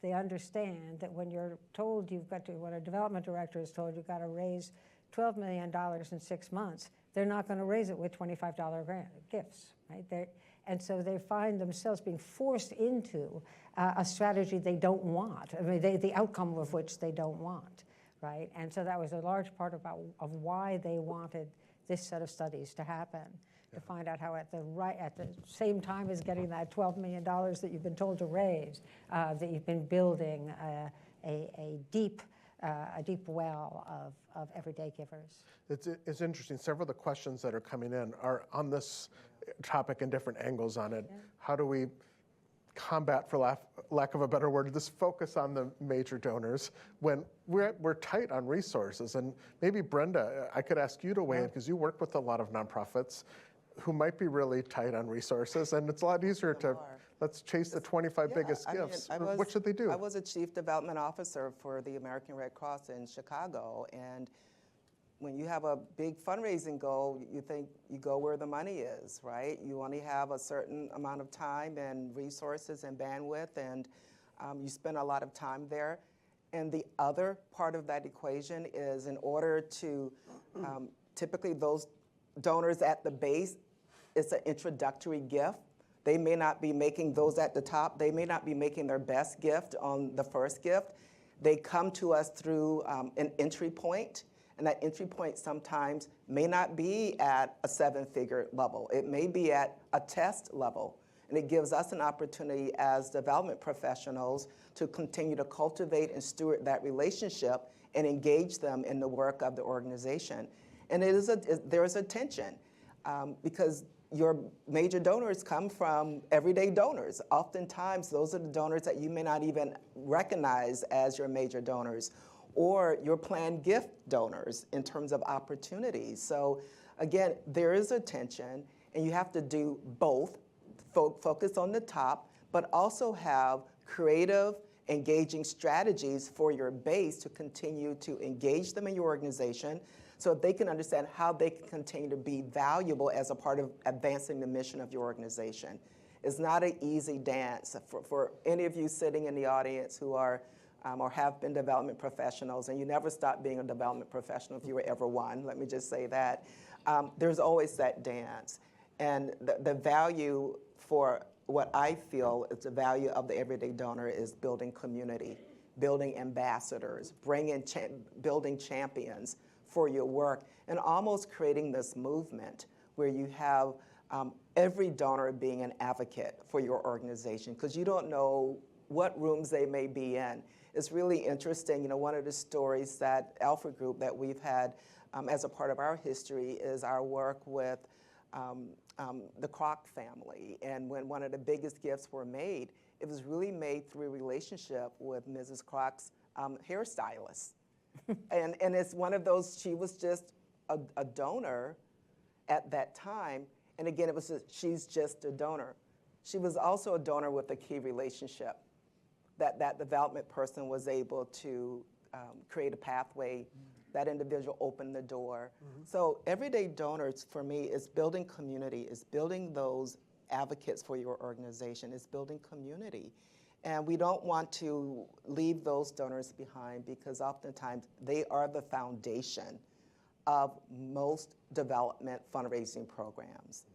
Speaker 2: they understand that when you're told when a development director is told you've got to raise $12 million in 6 months, they're not going to raise it with $25 gifts, right? And so they find themselves being forced into a strategy they don't want. I mean, the outcome of which they don't want, right? And so that was a large part of why they wanted this set of studies to happen, to find out how at the same time as getting that $12 million that you've been told to raise, that you've been building a deep well of everyday givers.
Speaker 5: It's interesting. Several of the questions that are coming in are on this topic and different angles on it. Yeah. How do we combat, for lack of a better word, this focus on the major donors when we're tight on resources? And maybe Brenda, I could ask you to weigh in, because you work with a lot of nonprofits who might be really tight on resources, and it's a lot easier to let's chase the 25 biggest gifts. What should they do?
Speaker 1: I was a chief development officer for the American Red Cross in Chicago, and when you have a big fundraising goal, you think you go where the money is, right? You only have a certain amount of time and resources and bandwidth, and you spend a lot of time there. And the other part of that equation is, in order to, typically those donors at the base, it's an introductory gift. They may not be making those at the top. They may not be making their best gift on the first gift. They come to us through an entry point. And that entry point sometimes may not be at a 7-figure level. It may be at a test level. And it gives us an opportunity as development professionals to continue to cultivate and steward that relationship and engage them in the work of the organization. And there is a tension because your major donors come from everyday donors. Oftentimes, those are the donors that you may not even recognize as your major donors, or your planned gift donors in terms of opportunities. So again, there is a tension, and you have to do both, focus on the top, but also have creative, engaging strategies for your base to continue to engage them in your organization so that they can understand how they can continue to be valuable as a part of advancing the mission of your organization. It's not an easy dance. For any of you sitting in the audience who are or have been development professionals, and you never stop being a development professional if you were ever one, let me just say that, there's always that dance. And the value for what I feel is the value of the everyday donor is building community, building ambassadors, building champions for your work, and almost creating this movement where you have every donor being an advocate for your organization, because you don't know what rooms they may be in. It's really interesting. One of the stories that Alpha Group that we've had as a part of our history is our work with the Kroc family. And when one of the biggest gifts were made, it was really made through a relationship with Mrs. Kroc's hairstylist. and it's one of those, she was just a donor at that time. And again, she's just a donor. She was also a donor with a key relationship that development person was able to create a pathway. That individual opened the door. So everyday donors for me is building community, is building those advocates for your organization, is building community. And we don't want to leave those donors behind because oftentimes they are the foundation of most development fundraising programs.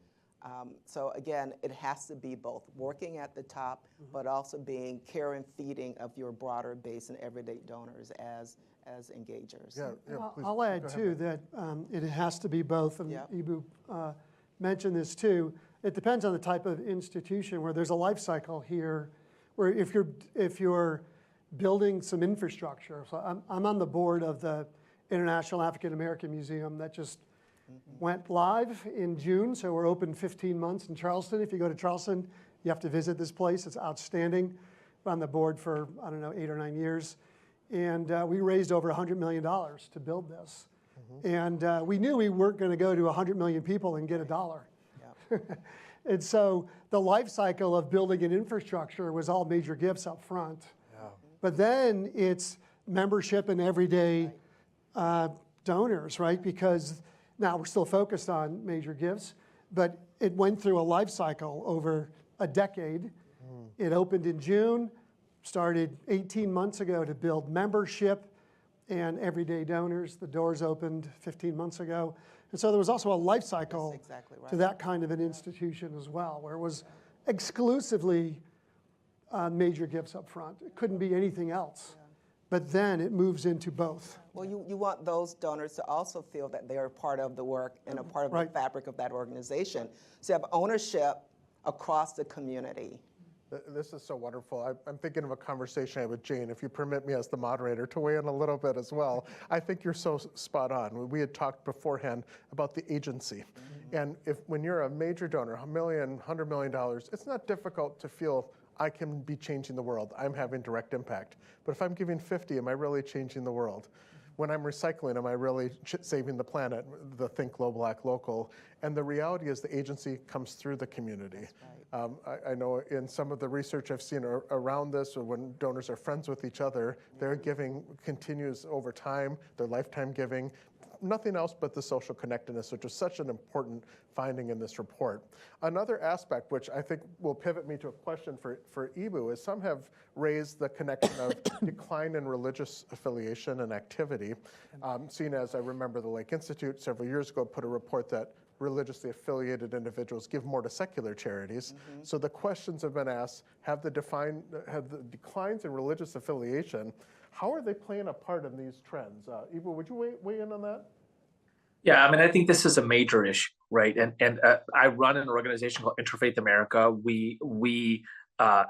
Speaker 1: So again, it has to be both working at the top, but also being care and feeding of your broader base and everyday donors as engagers.
Speaker 5: Yeah, please,
Speaker 4: I'll add
Speaker 5: go ahead,
Speaker 4: too
Speaker 5: Brent.
Speaker 4: that it has to be both, and
Speaker 1: Yeah.
Speaker 4: Ibu mentioned this too. It depends on the type of institution where there's a life cycle here, where if you're building some infrastructure. So I'm on the board of the International African American Museum that just went live in June, so we're open 15 months in Charleston. If you go to Charleston, you have to visit this place. It's outstanding. I'm on the board for, I don't know, 8 or 9 years. And we raised over $100 million to build this. And we knew we weren't going to go to 100 million people and get $1.
Speaker 1: Yeah.
Speaker 4: And so the life cycle of building an infrastructure was all major gifts up front. But then it's membership and everyday donors, right? Because now we're still focused on major gifts, but it went through a life cycle over a decade. It opened in June, started 18 months ago to build membership and everyday donors. The doors opened 15 months ago. And so there was also a life cycle
Speaker 1: That's exactly right.
Speaker 4: to that kind of an institution as well, where it was exclusively major gifts up front. It couldn't be anything else. But then it moves into both.
Speaker 1: Well, you want those donors to also feel that they are part of the work and a part of
Speaker 4: Right.
Speaker 1: the fabric of that organization. So you have ownership across the community.
Speaker 5: This is so wonderful. I'm thinking of a conversation I had with Jane, if you permit me as the moderator to weigh in a little bit as well. I think you're so spot on. We had talked beforehand about the agency. And when you're a major donor, $1 million, $100 million, it's not difficult to feel I can be changing the world. I'm having direct impact. But if I'm giving 50, am I really changing the world? When I'm recycling, am I really saving the planet? The Think Global, Act Local. And the reality is the agency comes through the community. I know in some of the research I've seen around this, or when donors are friends with each other, their giving continues over time, their lifetime giving. Nothing else but the social connectedness, which is such an important finding in this report. Another aspect, which I think will pivot me to a question for Ibu, is some have raised the connection of decline in religious affiliation and activity, seen as, I remember the Lake Institute several years ago put a report that religiously affiliated individuals give more to secular charities. So the questions have been asked, have the declines in religious affiliation, how are they playing a part in these trends? Ibu, would you weigh in on that?
Speaker 3: Yeah, I mean, I think this is a major issue, right? And I run an organization called Interfaith America. We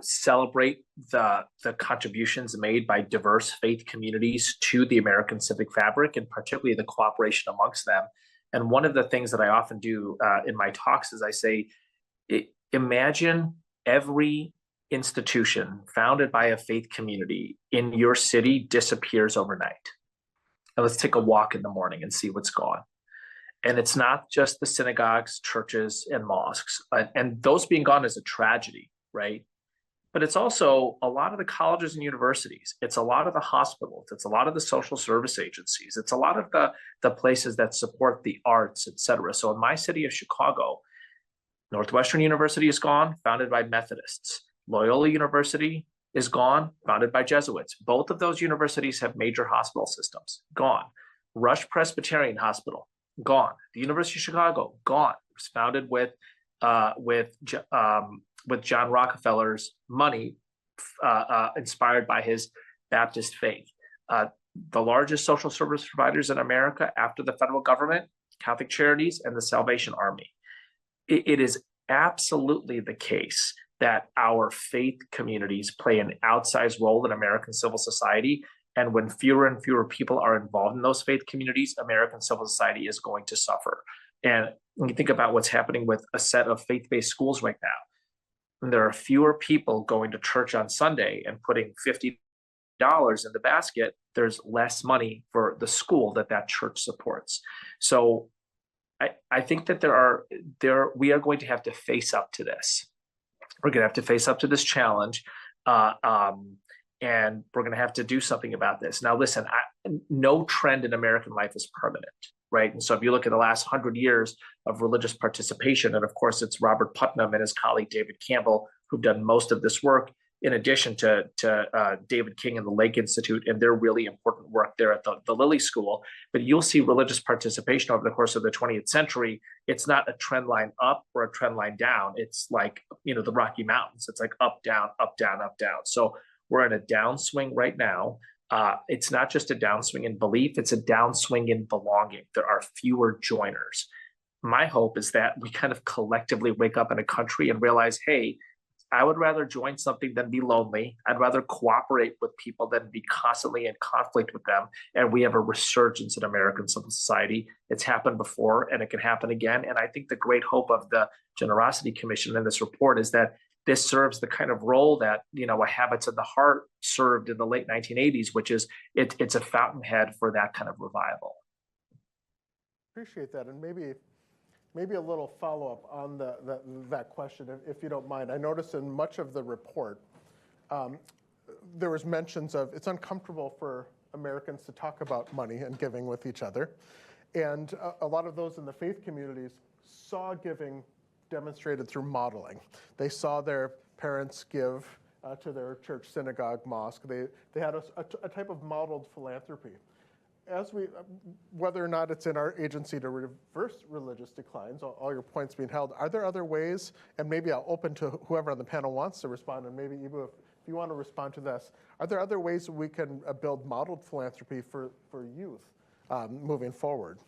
Speaker 3: celebrate the contributions made by diverse faith communities to the American civic fabric, and particularly the cooperation amongst them. And one of the things that I often do in my talks is I say, imagine every institution founded by a faith community in your city disappears overnight. And let's take a walk in the morning and see what's gone. And it's not just the synagogues, churches, and mosques. And those being gone is a tragedy, right? But it's also a lot of the colleges and universities. It's a lot of the hospitals. It's a lot of the social service agencies. It's a lot of the places that support the arts, et cetera. So in my city of Chicago, Northwestern University is gone, founded by Methodists. Loyola University is gone, founded by Jesuits. Both of those universities have major hospital systems, gone. Rush Presbyterian Hospital, gone. The University of Chicago, gone. It was founded with John Rockefeller's money, inspired by his Baptist faith. The largest social service providers in America after the federal government, Catholic Charities, and the Salvation Army. It is absolutely the case that our faith communities play an outsized role in American civil society. And when fewer and fewer people are involved in those faith communities, American civil society is going to suffer. And when you think about what's happening with a set of faith-based schools right now, when there are fewer people going to church on Sunday and putting $50 in the basket, there's less money for the school that church supports. So I think that we are going to have to face up to this, We're going to have to face up to this challenge. And we're going to have to do something about this. Now, listen, no trend in American life is permanent, right? And so if you look at the last 100 years of religious participation, and of course, it's Robert Putnam and his colleague David Campbell who've done most of this work, in addition to David King and the Lake Institute and their really important work there at the Lilly School. But you'll see religious participation over the course of the 20th century. It's not a trend line up or a trend line down. It's like, the Rocky Mountains. It's like up, down, up, down, up, down. So we're in a downswing right now. It's not just a downswing in belief, it's a downswing in belonging. There are fewer joiners. My hope is that we kind of collectively wake up in a country and realize, hey, I would rather join something than be lonely. I'd rather cooperate with people than be constantly in conflict with them. And we have a resurgence in American civil society. It's happened before and it can happen again. And I think the great hope of the Generosity Commission in this report is that this serves the kind of role that, a Habits of the Heart served in the late 1980s, which is it's a fountainhead for that kind of revival.
Speaker 5: Appreciate that. And maybe a little follow-up on that question, if you don't mind. I noticed in much of the report, there was mentions of it's uncomfortable for Americans to talk about money and giving with each other. And a lot of those in the faith communities saw giving demonstrated through modeling. They saw their parents give to their church, synagogue, mosque. They had a type of modeled philanthropy. Whether or not it's in our agency to reverse religious declines, all your points being held, are there other ways, and maybe I'll open to whoever on the panel wants to respond, and maybe Ibu, if you want to respond to this, are there other ways that we can build modeled philanthropy for youth moving forward?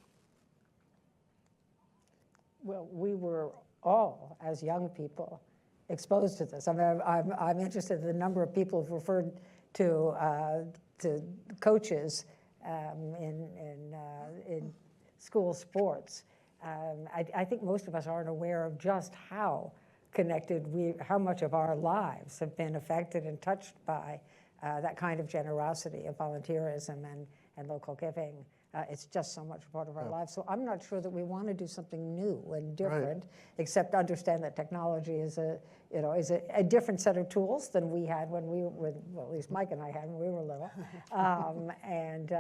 Speaker 2: Well, we were all, as young people, exposed to this. I mean, I'm interested in the number of people who've referred to coaches in school sports. I think most of us aren't aware of just how connected how much of our lives have been affected and touched by that kind of generosity, of volunteerism and local giving. It's just so much part of our lives. So I'm not sure that we want to do something new and different, except understand that technology is a different set of tools than we had when we were, well, at least Mike and I had when we were little. And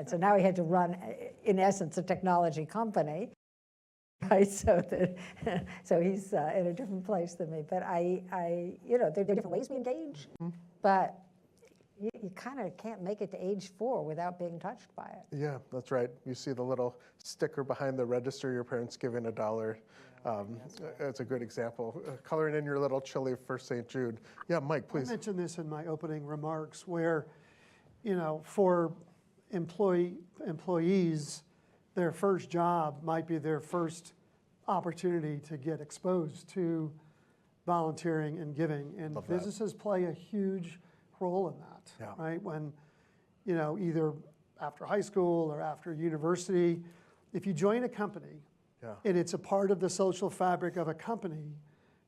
Speaker 2: so now he had to run, in essence, a technology company. Right, so he's in a different place than me. But there are different ways we engage, but you kind of can't make it to age 4 without being touched by it.
Speaker 5: Yeah, that's right. You see the little sticker behind the register, your parents giving $1. It's a good example. Coloring in your little chili for St. Jude. Yeah, Mike, please.
Speaker 4: I mentioned this in my opening remarks where, for employees, their first job might be their first opportunity to get exposed to volunteering and giving. And businesses play a huge role in that, right? When, either after high school or after university, if you join a company and it's a part of the social fabric of a company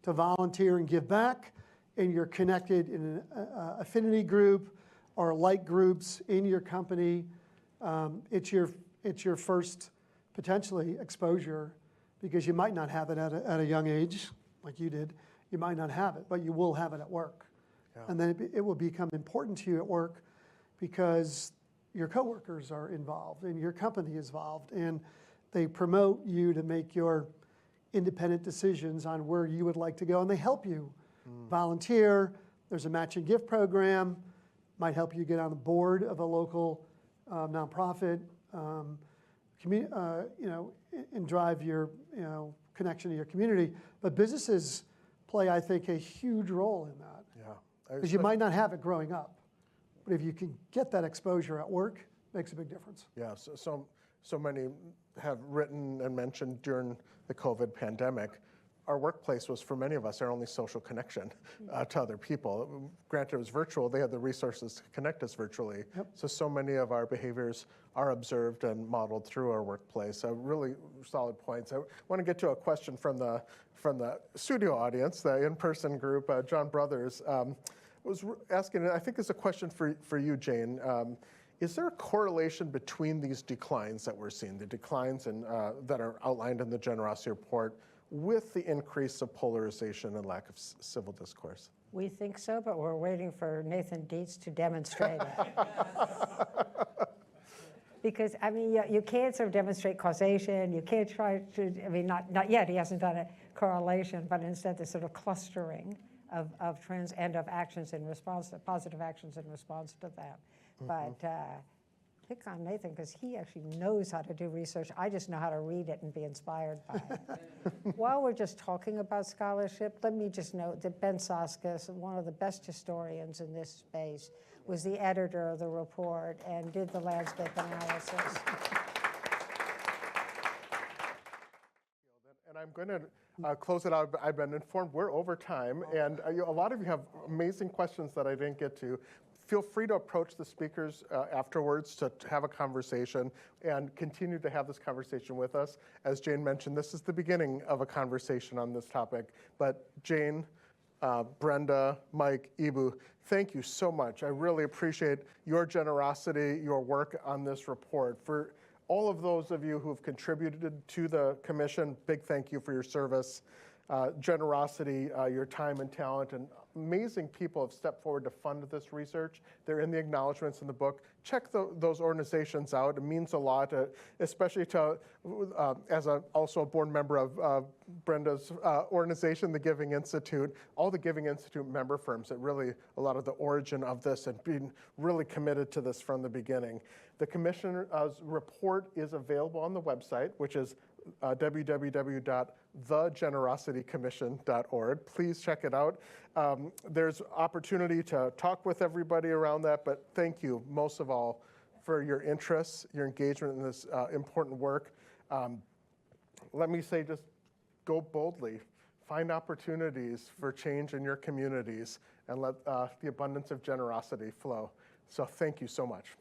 Speaker 4: to volunteer and give back, and you're connected in an affinity group or like groups in your company, it's your first potentially exposure, because you might not have it at a young age like you did. You might not have it, but you will have it at work. And then it will become important to you at work because your coworkers are involved and your company is involved, and they promote you to make your independent decisions on where you would like to go, and they help you volunteer. There's a matching gift program, might help you get on the board of a local nonprofit, and drive your connection to your community. But businesses play, I think, a huge role in that. Because you might not have it growing up, but if you can get that exposure at work, it makes a big difference.
Speaker 5: Yeah, so many have written and mentioned during the COVID pandemic, our workplace was, for many of us, our only social connection to other people. Granted, it was virtual. They had the resources to connect us virtually. So many of our behaviors are observed and modeled through our workplace. Really solid points. I want to get to a question from the studio audience, the in-person group. John Brothers was asking, I think it's a question for you, Jane. Is there a correlation between these declines that we're seeing, the declines that are outlined in the generosity report, with the increase of polarization and lack of civil discourse?
Speaker 2: We think so, but we're waiting for Nathan Dietz to demonstrate it. Because, I mean, you can't sort of demonstrate causation. You can't try to, I mean, not yet. He hasn't done a correlation, but instead the sort of clustering of trends and of actions in response to, positive actions in response to that. But pick on Nathan, because he actually knows how to do research. I just know how to read it and be inspired by it. While we're just talking about scholarship, let me just note that Ben Soskus, one of the best historians in this space, was the editor of the report and did the landscape analysis.
Speaker 5: And I'm going to close it out. I've been informed we're over time, and a lot of you have amazing questions that I didn't get to. Feel free to approach the speakers afterwards to have a conversation and continue to have this conversation with us. As Jane mentioned, this is the beginning of a conversation on this topic. But Jane, Brenda, Mike, Ibu, thank you so much. I really appreciate your generosity, your work on this report. For all of those of you who have contributed to the commission, big thank you for your service, generosity, your time and talent, and amazing people have stepped forward to fund this research. They're in the acknowledgments in the book. Check those organizations out. It means a lot, especially to, as also a board member of Brenda's organization, the Giving Institute, all the Giving Institute member firms that really, a lot of the origin of this and being really committed to this from the beginning. The commissioner's report is available on the website, which is www.thegenerositycommission.org. Please check it out. There's opportunity to talk with everybody around that, but thank you most of all for your interest, your engagement in this important work. Let me say, just go boldly. Find opportunities for change in your communities and let the abundance of generosity flow. So thank you so much.